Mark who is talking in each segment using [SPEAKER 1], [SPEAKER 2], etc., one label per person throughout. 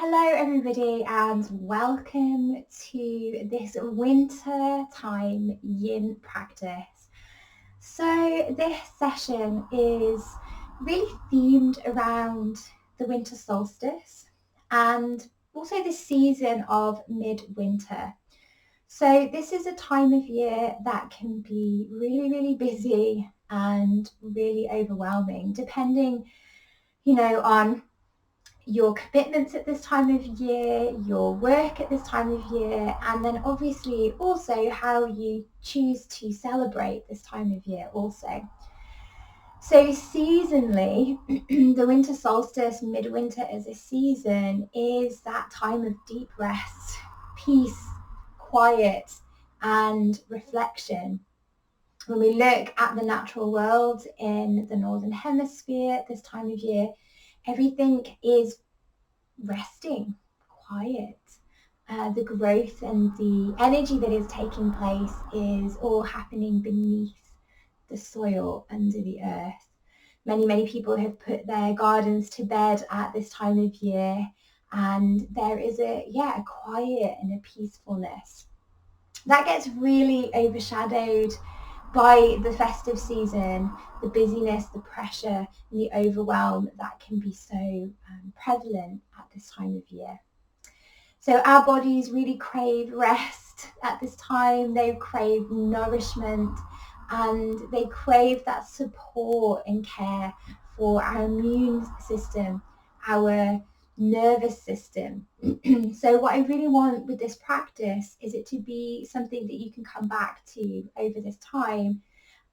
[SPEAKER 1] Hello everybody and welcome to this winter time yin practice. So this session is really themed around the winter solstice and also the season of midwinter. So this is a time of year that can be really busy and really overwhelming depending, on your commitments at this time of year, your work at this time of year, and then obviously also how you choose to celebrate this time of year also. So seasonally, the winter solstice, midwinter as a season, is that time of deep rest, peace, quiet, and reflection. When we look at the natural world in the Northern Hemisphere at this time of year, everything is resting, quiet. The growth and the energy that is taking place is all happening beneath the soil, under the earth. Many people have put their gardens to bed at this time of year, and there is a quiet and a peacefulness. That gets really overshadowed by the festive season, the busyness, the pressure and the overwhelm that can be so prevalent at this time of year. So our bodies really crave rest at this time. They crave nourishment and they crave that support and care for our immune system, our nervous system. So what I really want with this practice is it to be something that you can come back to over this time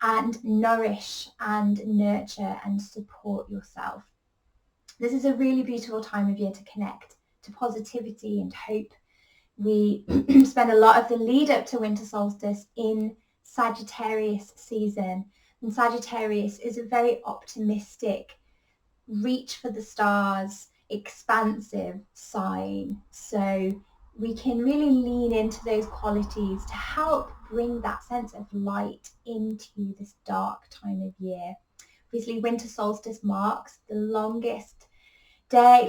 [SPEAKER 1] and nourish and nurture and support yourself. This is a really beautiful time of year to connect to positivity and hope. We spend a lot of the lead up to winter solstice in Sagittarius season, and Sagittarius is a very optimistic, reach for the stars, expansive sign. So we can really lean into those qualities to help bring that sense of light into this dark time of year. Obviously, winter solstice marks the longest night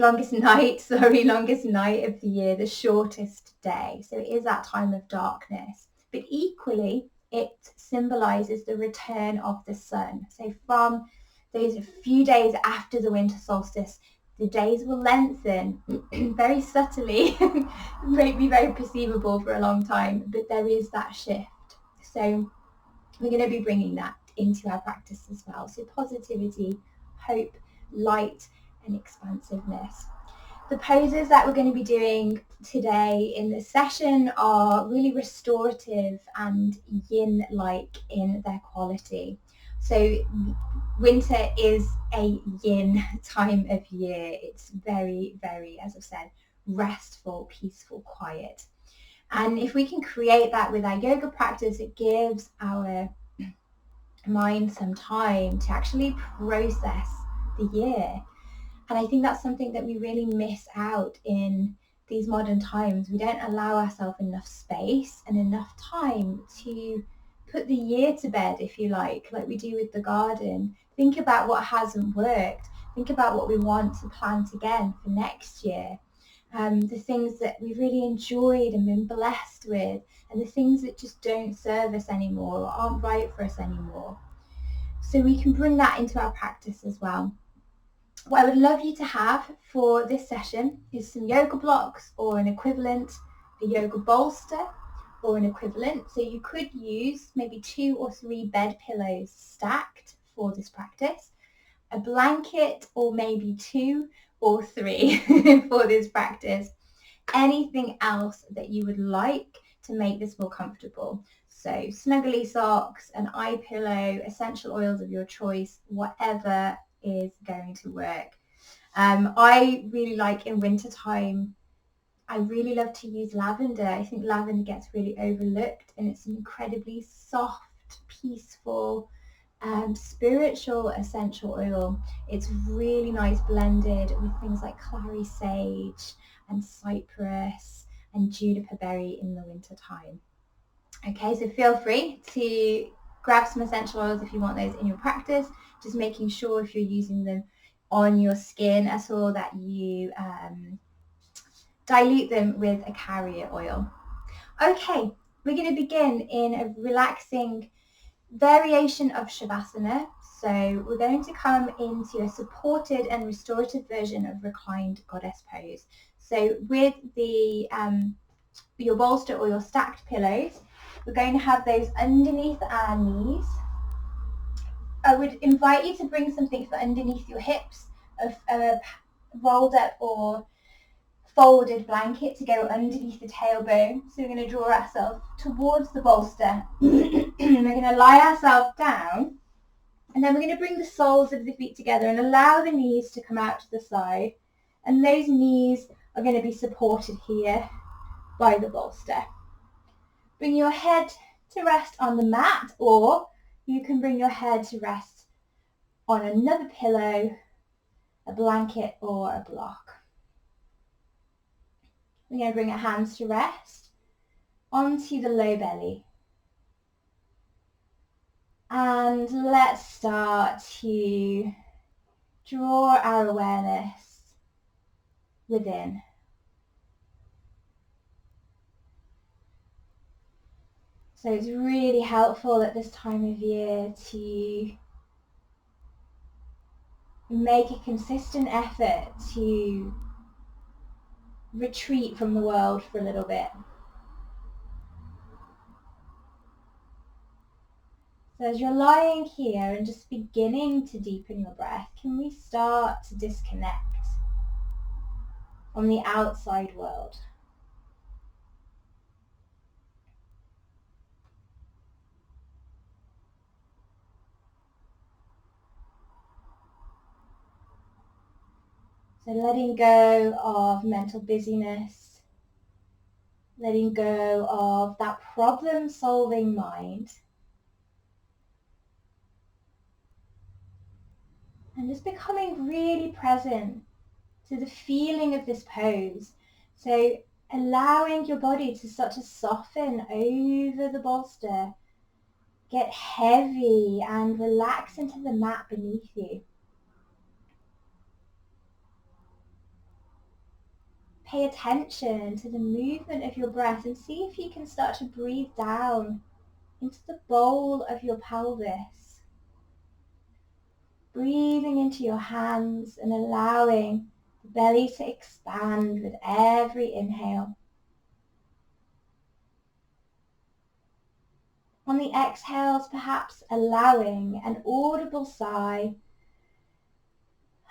[SPEAKER 1] of the year, the shortest day. So it is that time of darkness. But equally, it symbolizes the return of the sun. So from those few days after the winter solstice, the days will lengthen very subtly. It won't be very perceivable for a long time, but there is that shift. So we're going to be bringing that into our practice as well. So positivity, hope, light, and expansiveness. The poses that we're going to be doing today in this session are really restorative and yin-like in their quality. So winter is a yin time of year. It's very, as I've said, restful, peaceful, quiet. And if we can create that with our yoga practice, it gives our mind some time to actually process the year. And I think that's something that we really miss out in these modern times. We don't allow ourselves enough space and enough time to put the year to bed, if you like we do with the garden. Think about what hasn't worked. Think about what we want to plant again for next year. The things that we've really enjoyed and been blessed with, and the things that just don't serve us anymore or aren't right for us anymore. So we can bring that into our practice as well. What I would love you to have for this session is some yoga blocks or an equivalent, a yoga bolster or an equivalent. So you could use maybe 2 or 3 bed pillows stacked for this practice, a blanket or maybe 2 or 3 for this practice. Anything else that you would like to make this more comfortable. So snuggly socks, an eye pillow, essential oils of your choice, whatever is going to work. I really like in winter time, I really love to use lavender. I think lavender gets really overlooked and it's an incredibly soft, peaceful, spiritual essential oil. It's really nice blended with things like clary sage and cypress and juniper berry in the winter time. Okay, so feel free to grab some essential oils if you want those in your practice, just making sure if you're using them on your skin at all that you dilute them with a carrier oil. Okay, we're going to begin in a relaxing variation of Shavasana. So we're going to come into a supported and restorative version of reclined goddess pose. So with the your bolster or your stacked pillows, we're going to have those underneath our knees. I would invite you to bring something for underneath your hips, a rolled up or folded blanket to go underneath the tailbone. So we're going to draw ourselves towards the bolster. We're going to lie ourselves down, and then we're going to bring the soles of the feet together and allow the knees to come out to the side. And those knees are going to be supported here by the bolster. Bring your head to rest on the mat, or you can bring your head to rest on another pillow, a blanket or a block. We're going to bring our hands to rest onto the low belly. And let's start to draw our awareness within. So it's really helpful at this time of year to make a consistent effort to retreat from the world for a little bit. So as you're lying here and just beginning to deepen your breath, can we start to disconnect from the outside world? So letting go of mental busyness, letting go of that problem-solving mind, and just becoming really present to the feeling of this pose. So allowing your body to start to soften over the bolster, get heavy and relax into the mat beneath you. Pay attention to the movement of your breath and see if you can start to breathe down into the bowl of your pelvis. Breathing into your hands and allowing the belly to expand with every inhale. On the exhales, perhaps allowing an audible sigh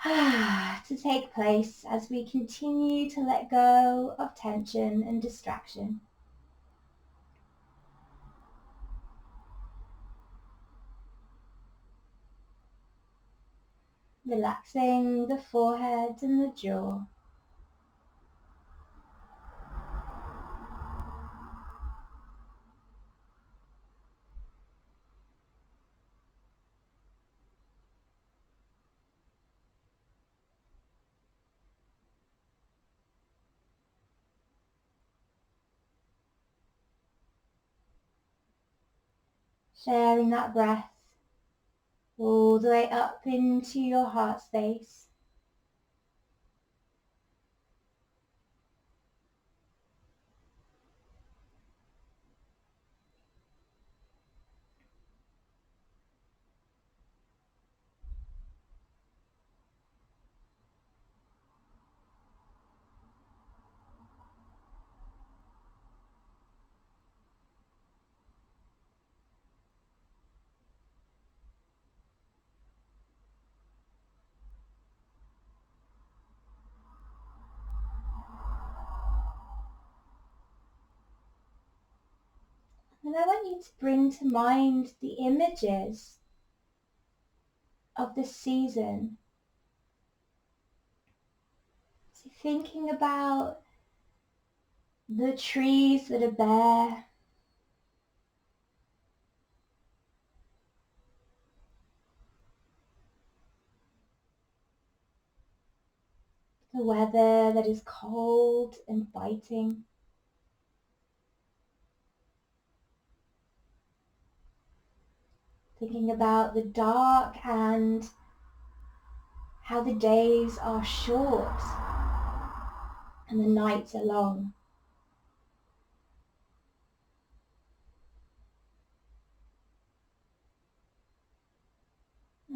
[SPEAKER 1] to take place as we continue to let go of tension and distraction. Relaxing the forehead and the jaw. Sharing that breath all the way up into your heart space. And I want you to bring to mind the images of this season. So thinking about the trees that are bare, the weather that is cold and biting, thinking about the dark and how the days are short and the nights are long.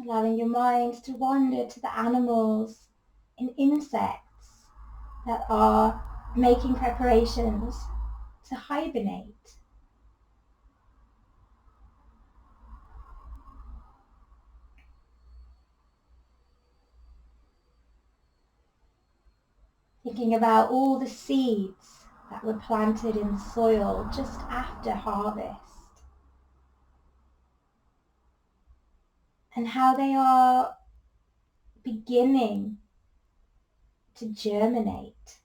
[SPEAKER 1] Allowing your mind to wander to the animals and insects that are making preparations to hibernate. Thinking about all the seeds that were planted in the soil just after harvest, and how they are beginning to germinate,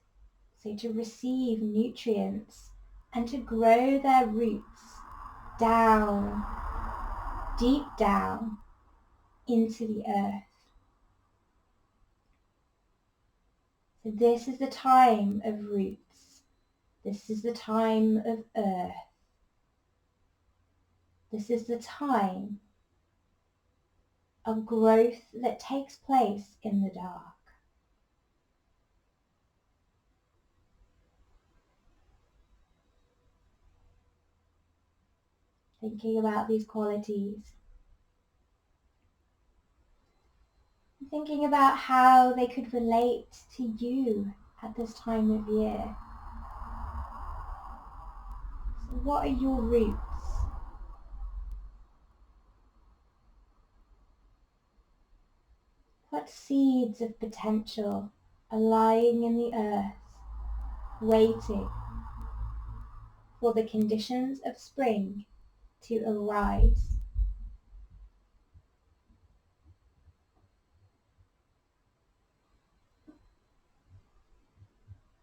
[SPEAKER 1] so to receive nutrients and to grow their roots down, deep down into the earth. So this is the time of roots. This is the time of earth. This is the time of growth that takes place in the dark. Thinking about these qualities. Thinking about how they could relate to you at this time of year. So what are your roots? What seeds of potential are lying in the earth, waiting for the conditions of spring to arise?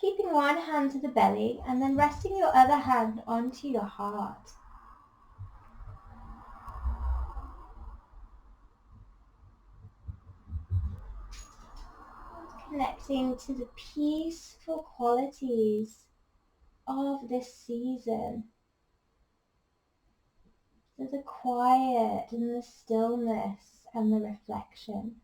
[SPEAKER 1] Keeping one hand to the belly and then resting your other hand onto your heart. Connecting to the peaceful qualities of this season. So the quiet and the stillness and the reflection.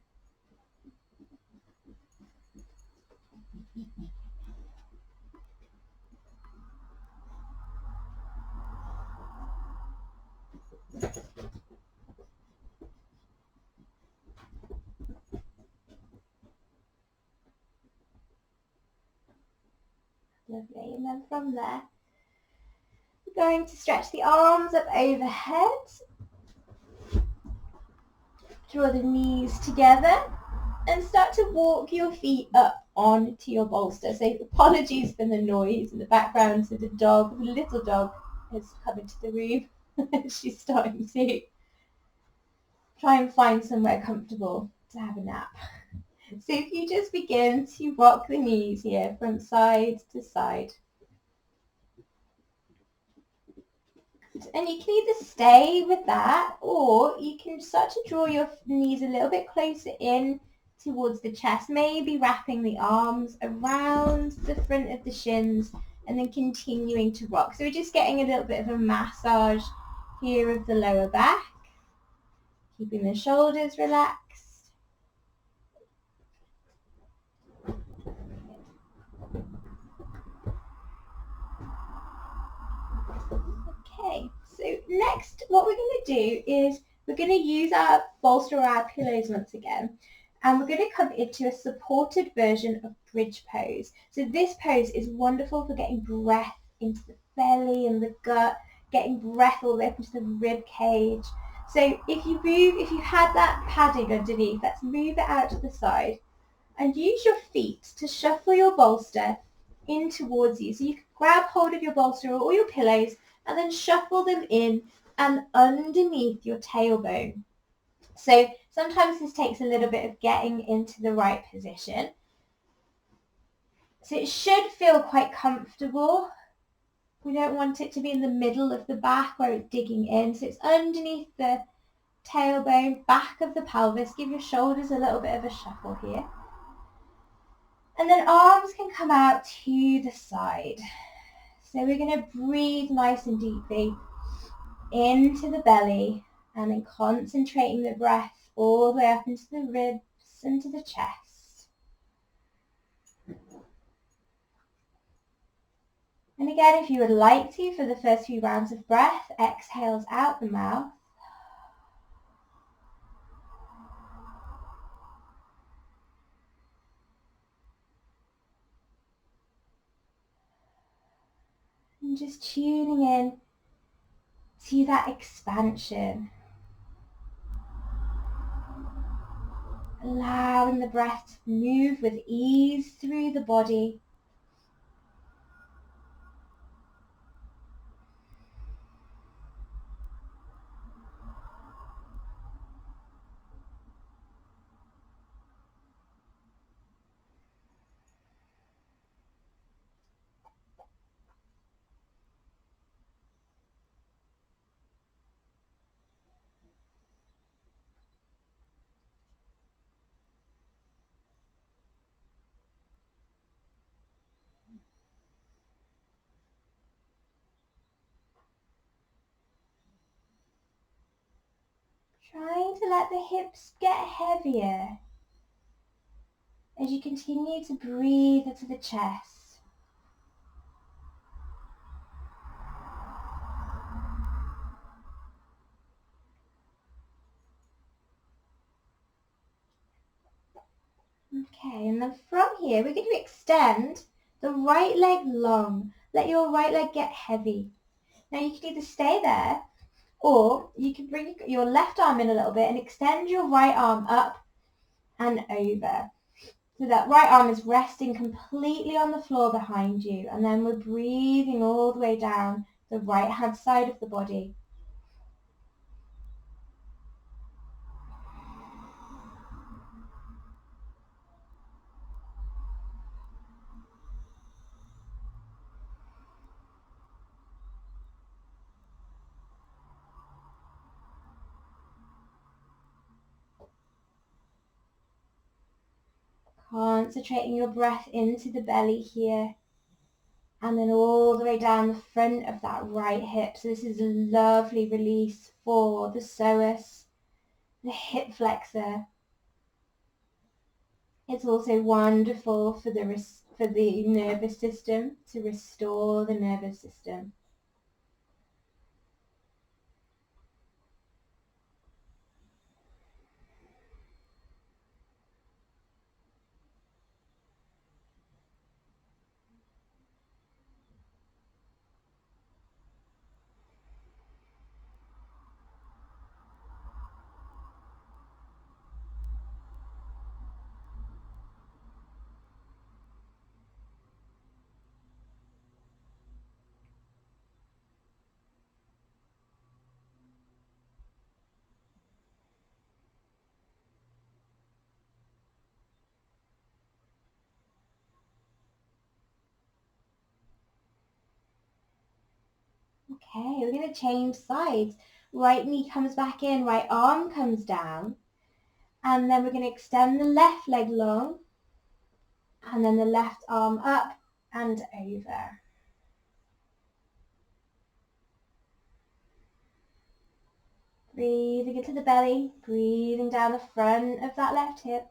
[SPEAKER 1] Lovely. And then from there, we're going to stretch the arms up overhead. Draw the knees together and start to walk your feet up onto your bolster. So apologies for the noise in the background. So the little dog has come into the room. She's starting to try and find somewhere comfortable to have a nap. So if you just begin to rock the knees here from side to side. And you can either stay with that, or you can start to draw your knees a little bit closer in towards the chest, maybe wrapping the arms around the front of the shins and then continuing to rock. So we're just getting a little bit of a massage here of the lower back, keeping the shoulders relaxed. Okay, so next what we're going to do is we're going to use our bolster or our pillows once again, and we're going to come into a supported version of bridge pose. So this pose is wonderful for getting breath into the belly and the gut, getting breath all the way up into the rib cage. So if you had that padding underneath, let's move it out to the side and use your feet to shuffle your bolster in towards you. So you can grab hold of your bolster or your pillows and then shuffle them in and underneath your tailbone. So sometimes this takes a little bit of getting into the right position. So it should feel quite comfortable. We don't want it to be in the middle of the back where it's digging in. So it's underneath the tailbone, back of the pelvis. Give your shoulders a little bit of a shuffle here. And then arms can come out to the side. So we're going to breathe nice and deeply into the belly and then concentrating the breath all the way up into the ribs and to the chest. And again, if you would like to, for the first few rounds of breath, exhales out the mouth. And just tuning in to that expansion. Allowing the breath to move with ease through the body. Trying to let the hips get heavier as you continue to breathe into the chest. Okay, and then from here we're going to extend the right leg long. Let your right leg get heavy. Now you can either stay there, or you can bring your left arm in a little bit and extend your right arm up and over. So that right arm is resting completely on the floor behind you, and then we're breathing all the way down the right hand side of the body. Concentrating your breath into the belly here, and then all the way down the front of that right hip. So this is a lovely release for the psoas, the hip flexor. It's also wonderful for the nervous system, to restore the nervous system. Okay, we're going to change sides. Right knee comes back in, right arm comes down, and then we're going to extend the left leg long, and then the left arm up and over. Breathing into the belly, breathing down the front of that left hip.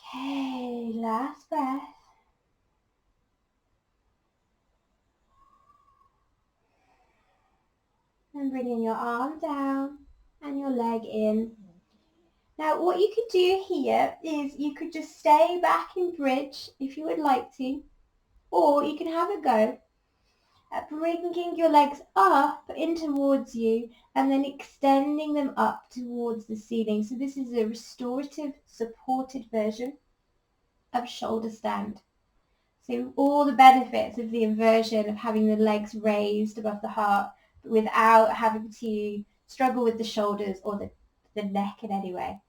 [SPEAKER 1] Okay, last breath. And bringing your arm down and your leg in. Now what you could do here is you could just stay back in bridge if you would like to, or you can have a go at bringing your legs up in towards you and then extending them up towards the ceiling. So this is a restorative supported version of shoulder stand. So all the benefits of the inversion of having the legs raised above the heart, but without having to struggle with the shoulders or the neck in any way.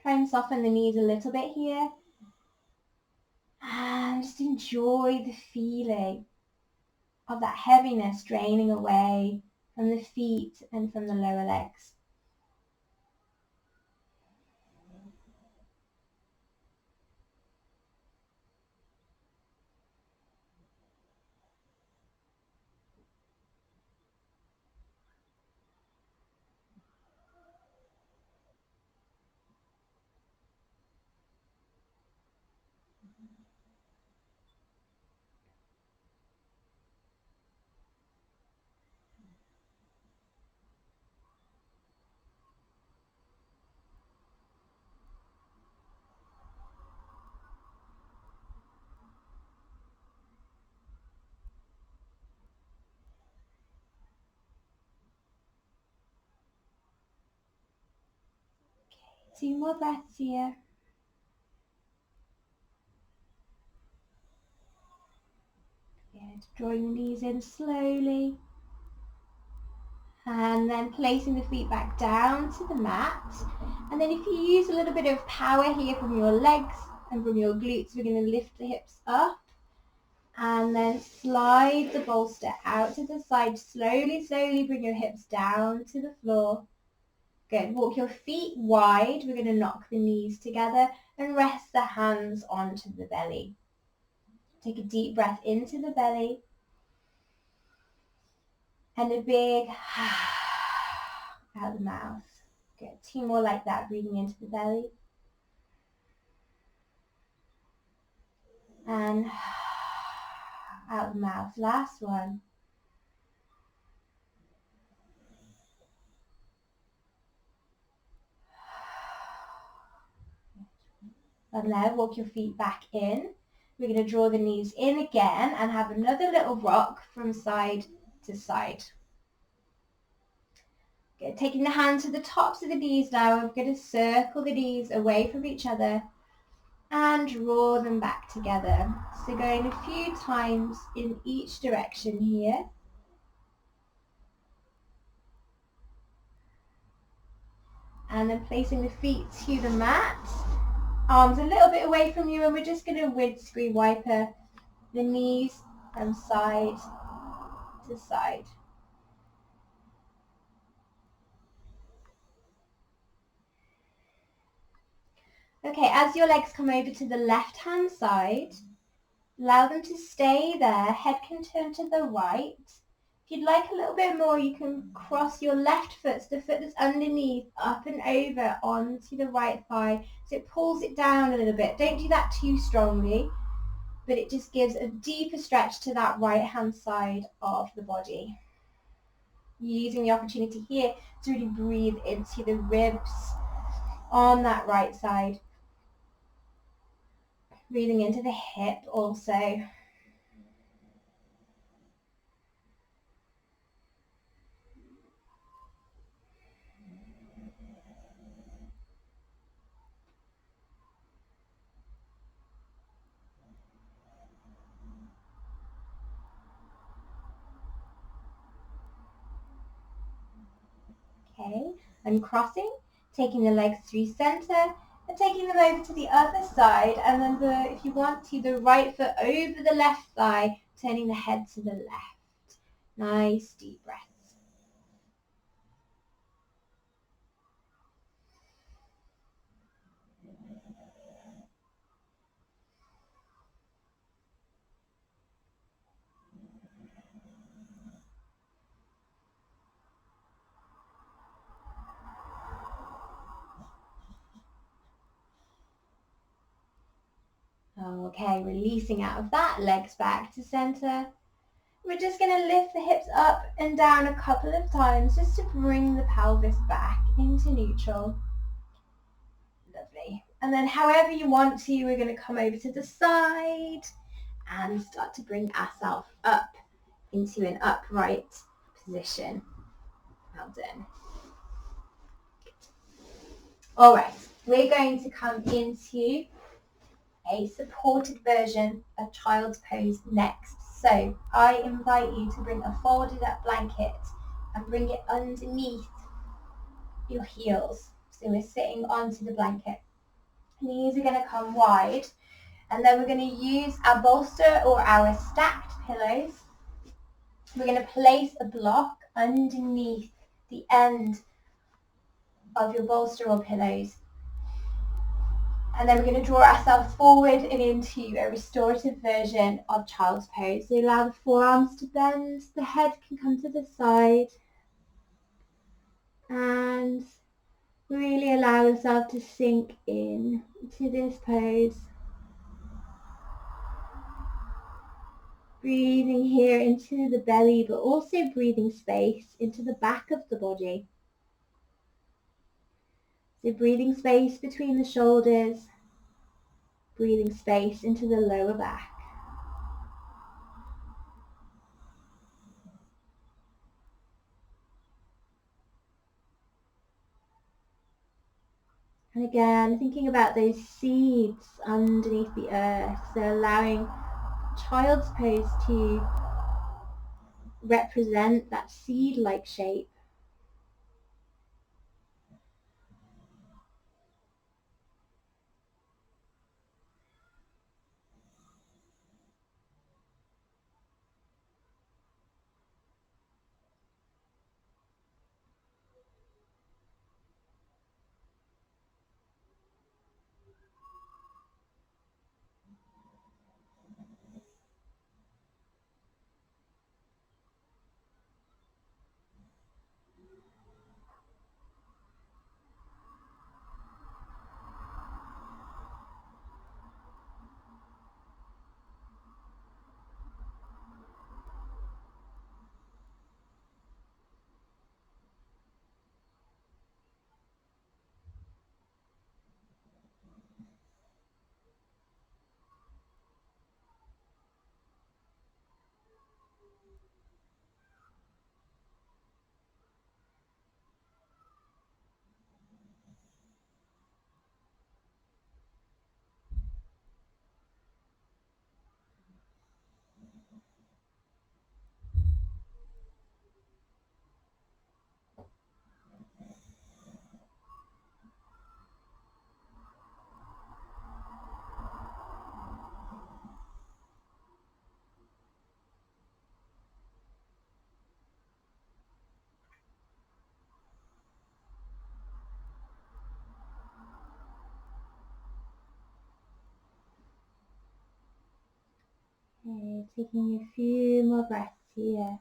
[SPEAKER 1] Try and soften the knees a little bit here. And just enjoy the feeling of that heaviness draining away from the feet and from the lower legs. Okay, 2 more breaths here. Good. Drawing the knees in slowly. And then placing the feet back down to the mat. And then if you use a little bit of power here from your legs and from your glutes, we're going to lift the hips up and then slide the bolster out to the side. Slowly, slowly bring your hips down to the floor. Good. Walk your feet wide. We're going to knock the knees together and rest the hands onto the belly. Take a deep breath into the belly and a big out the mouth. Good. 2 more like that, breathing into the belly. And out the mouth. Last one. And now walk your feet back in. We're going to draw the knees in again and have another little rock from side to side. Good. Taking the hands to the tops of the knees now. We're going to circle the knees away from each other and draw them back together. So going a few times in each direction here. And then placing the feet to the mat. Arms a little bit away from you, and we're just going to windscreen wiper the knees from side to side. Okay, as your legs come over to the left-hand side, allow them to stay there. Head can turn to the right. If you'd like a little bit more, you can cross your left foot, so the foot that's underneath, up and over onto the right thigh, so it pulls it down a little bit. Don't do that too strongly, but it just gives a deeper stretch to that right-hand side of the body. Using the opportunity here to really breathe into the ribs on that right side. Breathing into the hip also. Okay, uncrossing, taking the legs through center and taking them over to the other side, and then if you want to, the right foot over the left thigh, turning the head to the left. Nice deep breaths. Okay, releasing out of that, legs back to center. We're just going to lift the hips up and down a couple of times just to bring the pelvis back into neutral. Lovely. And then however you want to, we're going to come over to the side and start to bring ourselves up into an upright position. Well done. All right, we're going to come into a supported version of child's pose next. So I invite you to bring a folded up blanket and bring it underneath your heels. So we're sitting onto the blanket. Knees are going to come wide, and then we're going to use our bolster or our stacked pillows. We're going to place a block underneath the end of your bolster or pillows. And then we're going to draw ourselves forward and into a restorative version of child's pose. So allow the forearms to bend, the head can come to the side, and really allow yourself to sink in to this pose. Breathing here into the belly, but also breathing space into the back of the body. So breathing space between the shoulders, breathing space into the lower back. And again, thinking about those seeds underneath the earth, so allowing child's pose to represent that seed-like shape. Okay, taking a few more breaths here.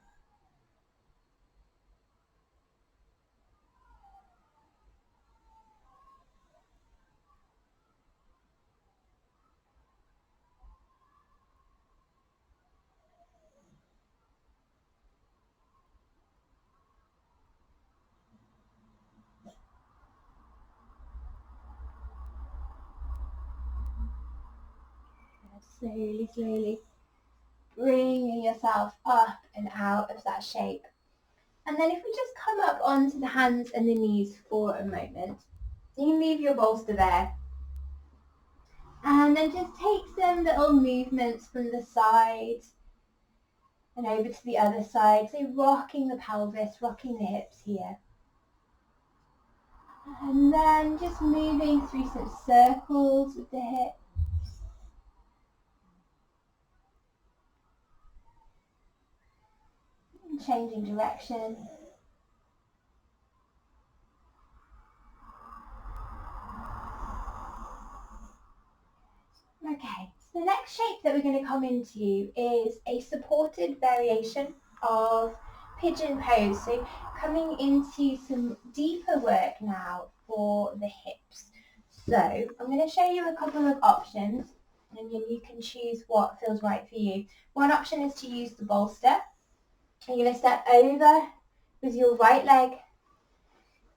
[SPEAKER 1] Slowly, slowly bringing yourself up and out of that shape. And then if we just come up onto the hands and the knees for a moment, you can leave your bolster there. And then just take some little movements from the side and over to the other side. So rocking the pelvis, rocking the hips here. And then just moving through some circles with the hips. And changing direction. Okay, so the next shape that we're going to come into is a supported variation of pigeon pose. So coming into some deeper work now for the hips. So I'm going to show you a couple of options and then you can choose what feels right for you. One option is to use the bolster. You're going to step over with your right leg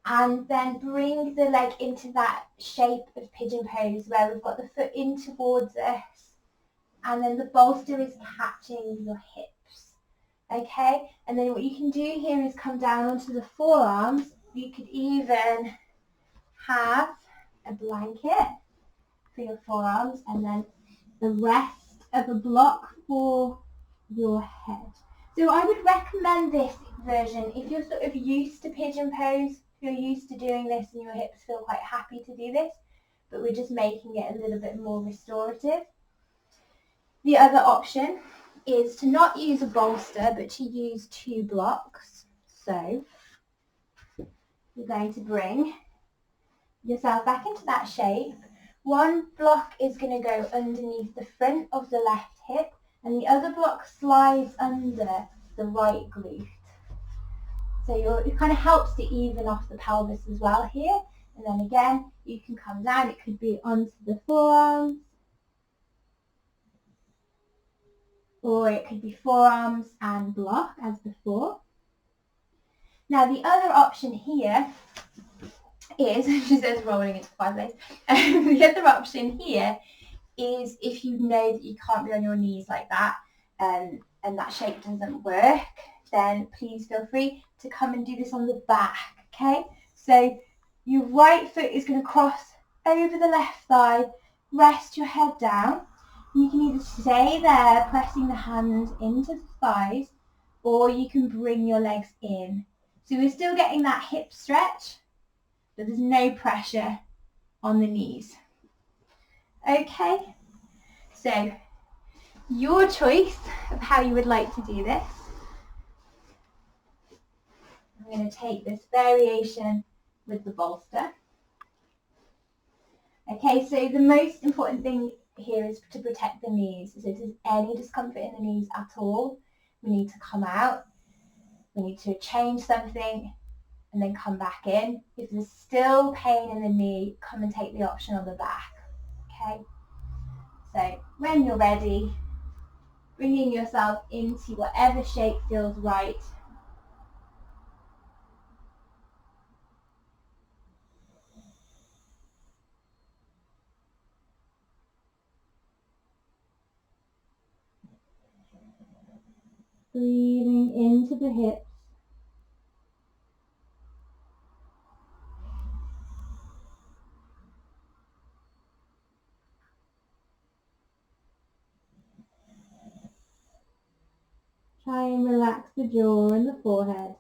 [SPEAKER 1] and then bring the leg into that shape of pigeon pose where we've got the foot in towards us and then the bolster is catching your hips. Okay, and then what you can do here is come down onto the forearms. You could even have a blanket for your forearms and then the rest of a block for your head. So I would recommend this version if you're sort of used to pigeon pose, if you're used to doing this and your hips feel quite happy to do this, but we're just making it a little bit more restorative. The other option is to not use a bolster, but to use 2 blocks. So you're going to bring yourself back into that shape. One block is going to go underneath the front of the left hip and the other block slides under the right glute. So it kind of helps to even off the pelvis as well here. And then again, you can come down. It could be onto the forearms, or it could be forearms and block as before. Now the other option here is, she says rolling into 5 legs. The other option here is if you know that you can't be on your knees like that and that shape doesn't work, then please feel free to come and do this on the back, okay? So your right foot is going to cross over the left thigh, rest your head down. You can either stay there pressing the hands into the thighs or you can bring your legs in. So we're still getting that hip stretch, but there's no pressure on the knees. Okay, so your choice of how you would like to do this. I'm going to take this variation with the bolster. Okay, so the most important thing here is to protect the knees. So if there's any discomfort in the knees at all, we need to come out. We need to change something and then come back in. If there's still pain in the knee, come and take the option on the back. Okay, so when you're ready, bringing yourself into whatever shape feels right. Breathing into the hips. Try and relax the jaw and the forehead.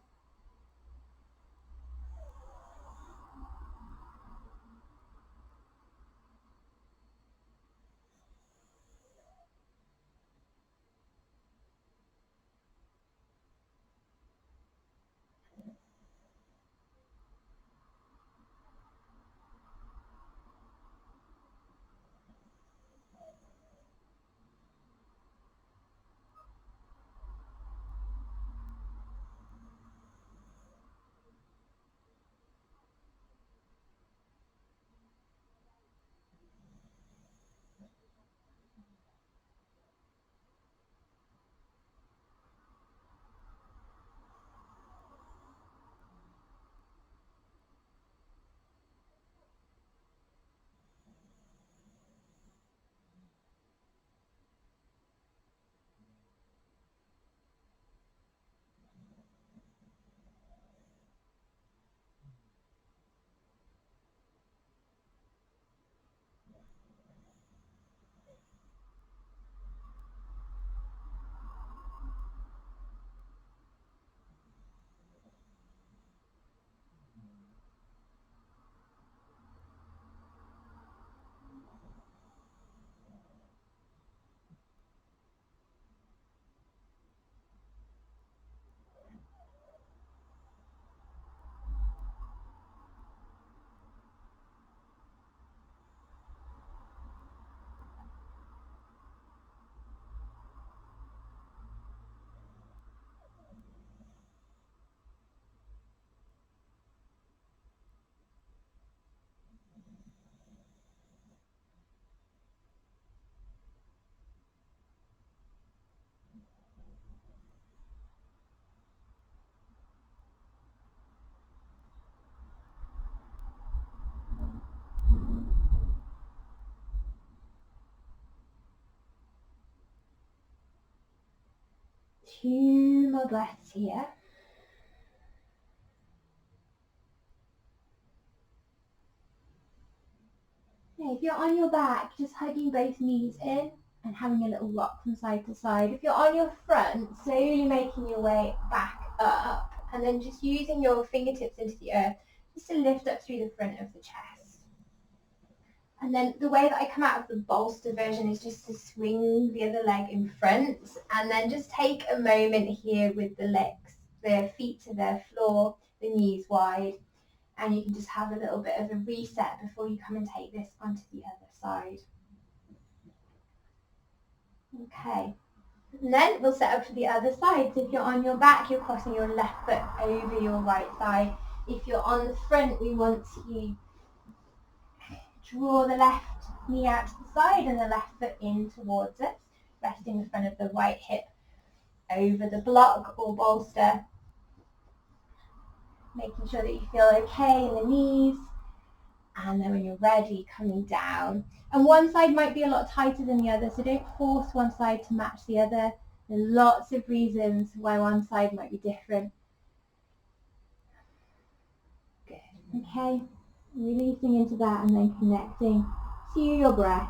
[SPEAKER 1] 2 more breaths here. Okay, if you're on your back, just hugging both knees in and having a little rock from side to side. If you're on your front, slowly making your way back up and then just using your fingertips into the earth just to lift up through the front of the chest. And then the way that I come out of the bolster version is just to swing the other leg in front and then just take a moment here with the legs, the feet to the floor, the knees wide, and you can just have a little bit of a reset before you come and take this onto the other side. Okay, and then we'll set up to the other side. So if you're on your back, you're crossing your left foot over your right thigh. If you're on the front, we want to draw the left knee out to the side and the left foot in towards us, resting the front of the right hip over the block or bolster, making sure that you feel okay in the knees. And then when you're ready, coming down. And one side might be a lot tighter than the other, so don't force one side to match the other. There are lots of reasons why one side might be different. Good. Okay, releasing into that and then connecting to your breath.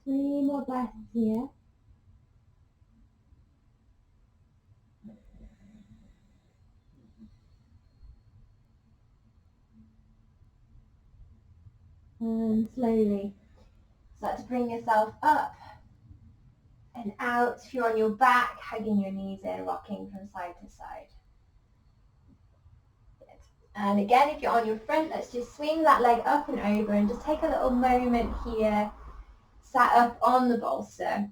[SPEAKER 1] Three more breaths here. And slowly start to bring yourself up and out. If you're on your back, hugging your knees in, rocking from side to side. Good. And again, if you're on your front, let's just swing that leg up and over and just take a little moment here, sat up on the bolster.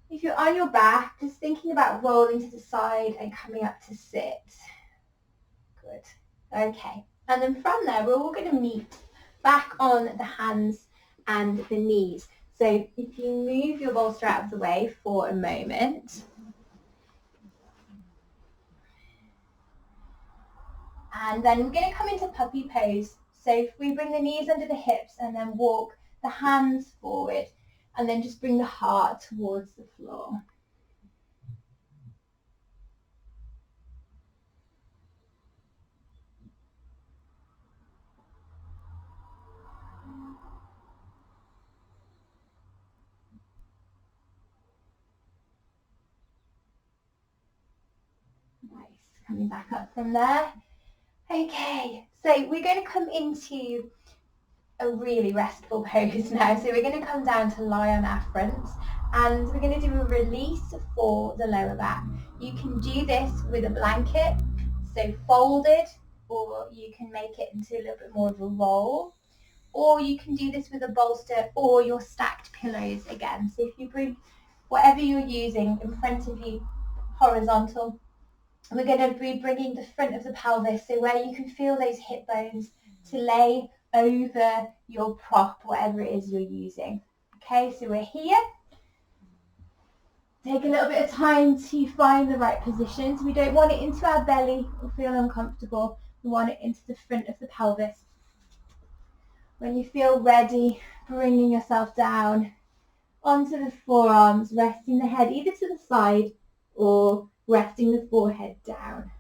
[SPEAKER 1] If you're on your back, just thinking about rolling to the side and coming up to sit. Good. Okay. And then from there, we're all going to meet back on the hands and the knees. So if you move your bolster out of the way for a moment. And then we're going to come into puppy pose. So if we bring the knees under the hips and then walk the hands forward and then just bring the heart towards the floor. Nice. Coming back up from there. Okay, so we're going to come into a really restful pose now. So we're going to come down to lie on our fronts and we're going to do a release for the lower back. You can do this with a blanket, so folded, or you can make it into a little bit more of a roll, or you can do this with a bolster or your stacked pillows again. So if you bring whatever you're using in front of you horizontal, we're going to be bringing the front of the pelvis, so where you can feel those hip bones, to lay over your prop, whatever it is you're using. Okay, so we're here. Take a little bit of time to find the right position. So we don't want it into our belly or feel uncomfortable. We want it into the front of the pelvis. When you feel ready, bringing yourself down onto the forearms, resting the head either to the side or resting the forehead down.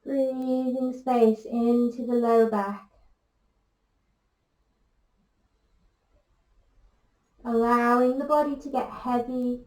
[SPEAKER 1] Breathing space into the lower back. Allowing the body to get heavy.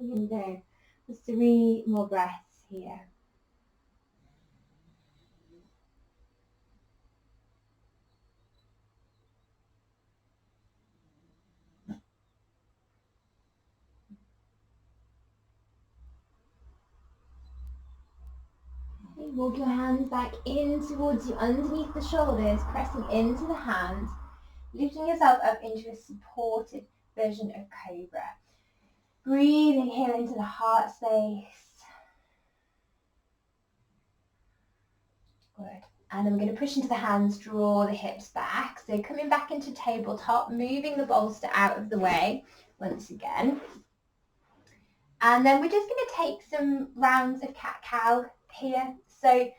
[SPEAKER 1] We're going to go for 3 more breaths here. Okay, walk your hands back in towards you underneath the shoulders, pressing into the hands, lifting yourself up into a supported version of cobra. Breathing here into the heart space. Good. And then we're going to push into the hands, draw the hips back. So coming back into tabletop, moving the bolster out of the way once again. And then we're just going to take some rounds of cat-cow here. So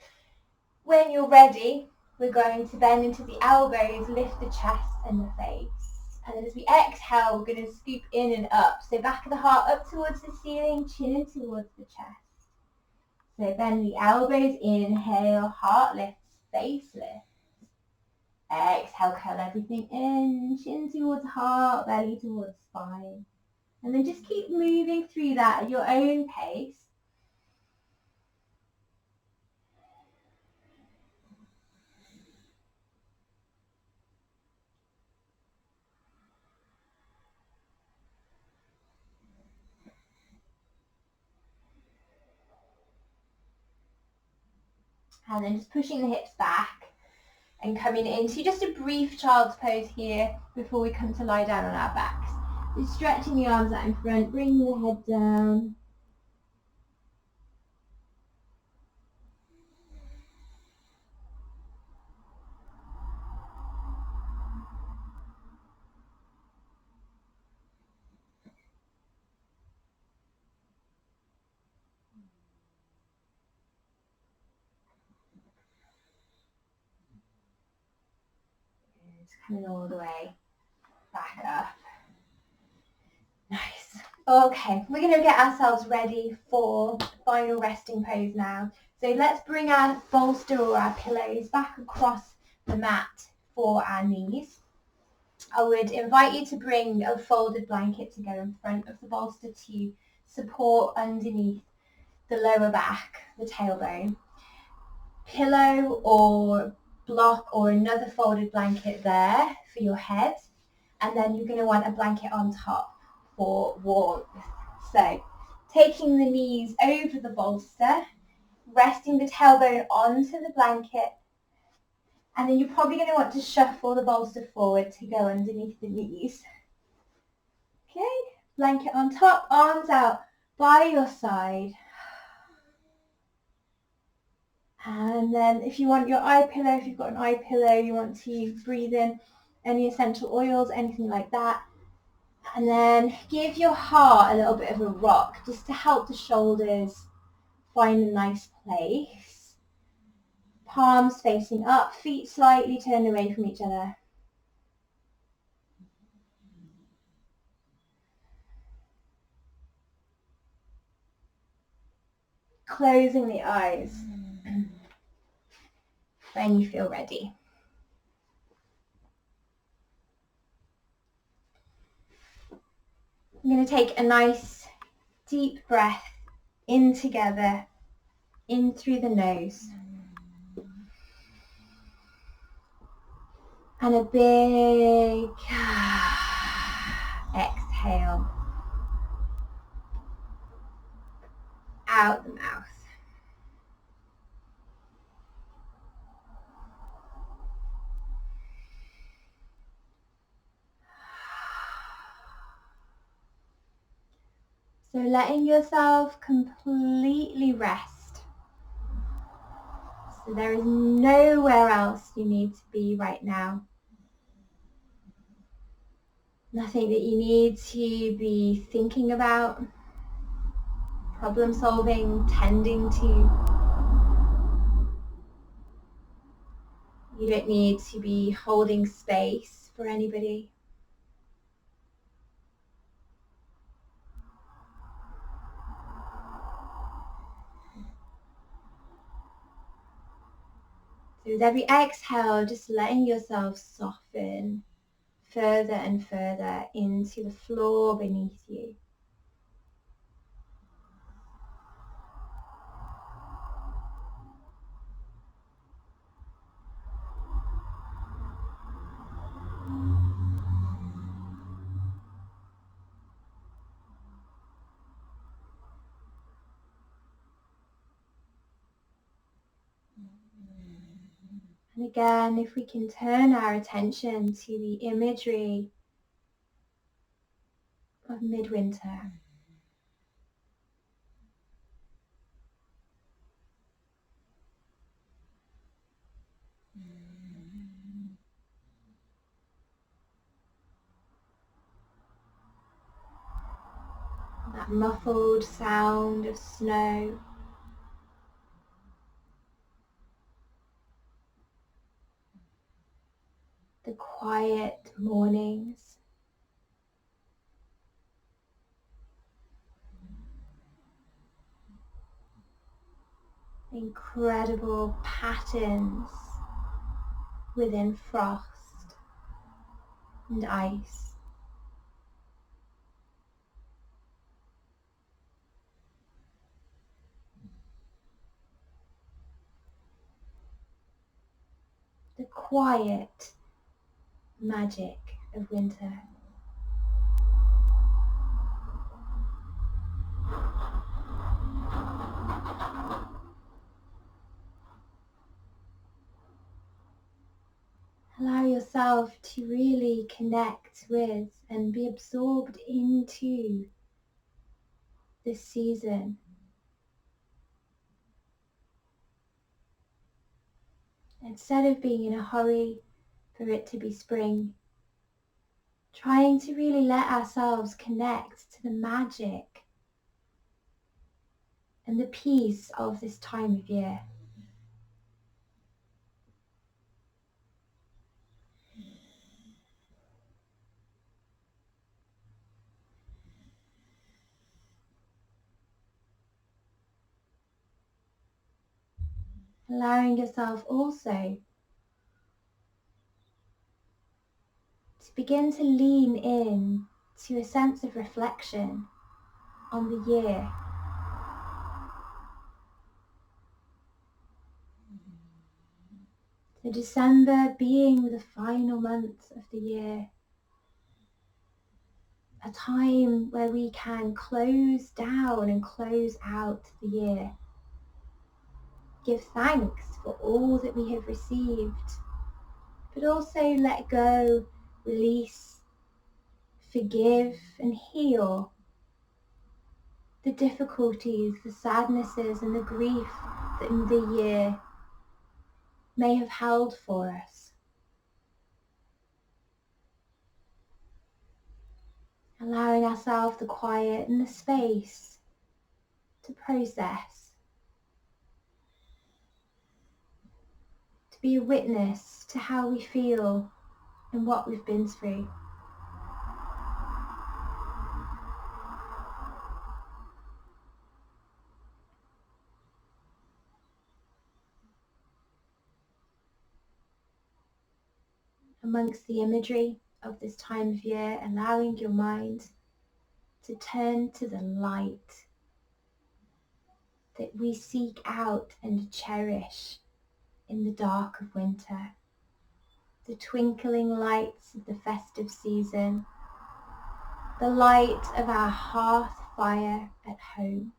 [SPEAKER 1] when you're ready, we're going to bend into the elbows, lift the chest and the face. And then as we exhale, we're going to scoop in and up. So back of the heart up towards the ceiling, chin in towards the chest. So bend the elbows, inhale, heart lifts, face lifts. Exhale, curl everything in, chin towards heart, belly towards spine. And then just keep moving through that at your own pace. And then just pushing the hips back and coming into just a brief child's pose here before we come to lie down on our backs. Just stretching the arms out in front, bringing the head down. Just coming all the way back up. Nice. Okay, we're going to get ourselves ready for final resting pose now. So let's bring our bolster or our pillows back across the mat for our knees. I would invite you to bring a folded blanket to go in front of the bolster to support underneath the lower back, the tailbone. Pillow or block or another folded blanket there for your head. And then you're going to want a blanket on top for warmth. So taking the knees over the bolster, resting the tailbone onto the blanket, and then you're probably going to want to shuffle the bolster forward to go underneath the knees. Okay, blanket on top, arms out by your side. And then if you want your eye pillow, if you've got an eye pillow, you want to breathe in any essential oils, anything like that. And then give your heart a little bit of a rock just to help the shoulders find a nice place. Palms facing up, feet slightly turned away from each other. Closing the eyes when you feel ready. I'm going to take a nice deep breath in together, in through the nose. And a big exhale out the mouth. So letting yourself completely rest. So there is nowhere else you need to be right now. Nothing that you need to be thinking about, problem solving, tending to. You don't need to be holding space for anybody. So with every exhale, just letting yourself soften further and further into the floor beneath you. And again, if we can turn our attention to the imagery of midwinter. That muffled sound of snow. The quiet mornings. Incredible patterns within frost and ice. The quiet magic of winter. Allow yourself to really connect with and be absorbed into this season. Instead of being in a hurry for it to be spring, trying to really let ourselves connect to the magic and the peace of this time of year. Allowing yourself also to begin to lean in to a sense of reflection on the year. So December being the final month of the year, a time where we can close down and close out the year. Give thanks for all that we have received, but also let go, release, forgive and heal the difficulties, the sadnesses and the grief that the year may have held for us. Allowing ourselves the quiet and the space to process, to be a witness to how we feel and what we've been through. Amongst the imagery of this time of year, allowing your mind to turn to the light that we seek out and cherish in the dark of winter. The twinkling lights of the festive season, the light of our hearth fire at home,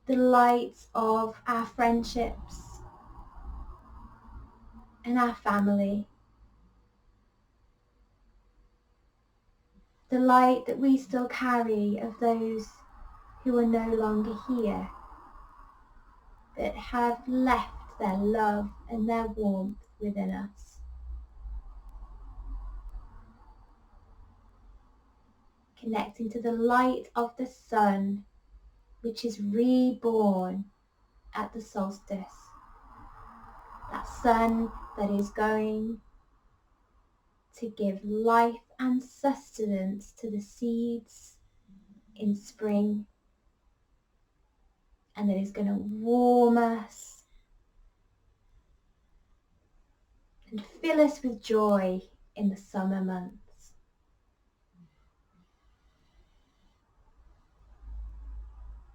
[SPEAKER 1] the light of our friendships and our family, the light that we still carry of those who are no longer here, but have left their love and their warmth within us. Connecting to the light of the sun, which is reborn at the solstice. That sun that is going to give life and sustenance to the seeds in spring, and that is going to warm us and fill us with joy in the summer months.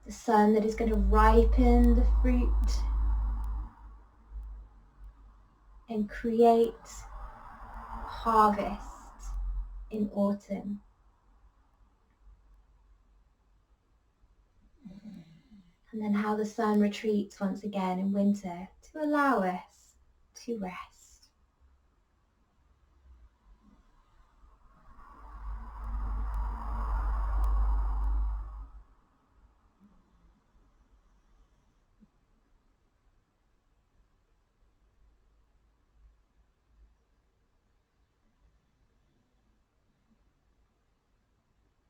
[SPEAKER 1] The sun that is going to ripen the fruit and create harvest in autumn. And then how the sun retreats once again in winter to allow us to rest.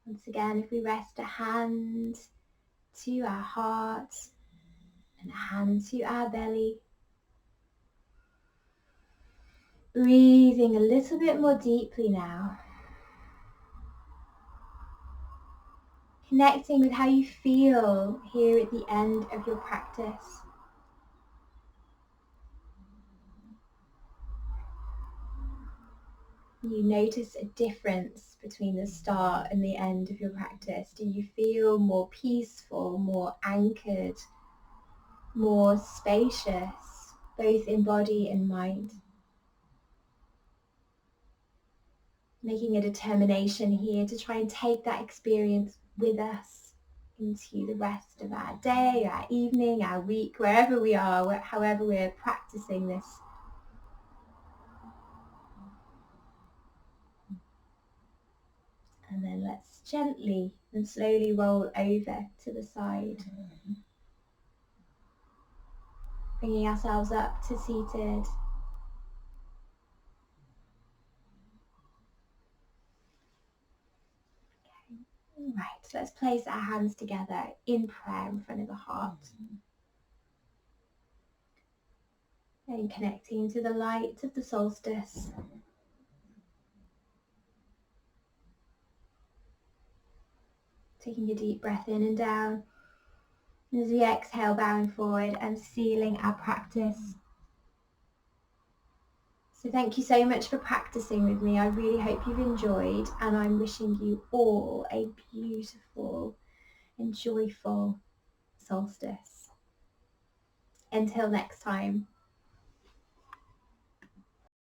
[SPEAKER 1] Once again, if we rest a hand to our heart and a hand to our belly, breathing a little bit more deeply now. Connecting with how you feel here at the end of your practice. You notice a difference between the start and the end of your practice. Do you feel more peaceful, more anchored, more spacious, both in body and mind? Making a determination here to try and take that experience with us into the rest of our day, our evening, our week, wherever we are, however we're practicing this And then let's gently and slowly roll over to the side. Bringing ourselves up to seated. Right, let's place our hands together in prayer in front of the heart. And connecting to the light of the solstice. Taking a deep breath in and down. As we exhale, bowing forward and sealing our practice. So thank you so much for practicing with me. I really hope you've enjoyed, and I'm wishing you all a beautiful and joyful solstice. Until next time.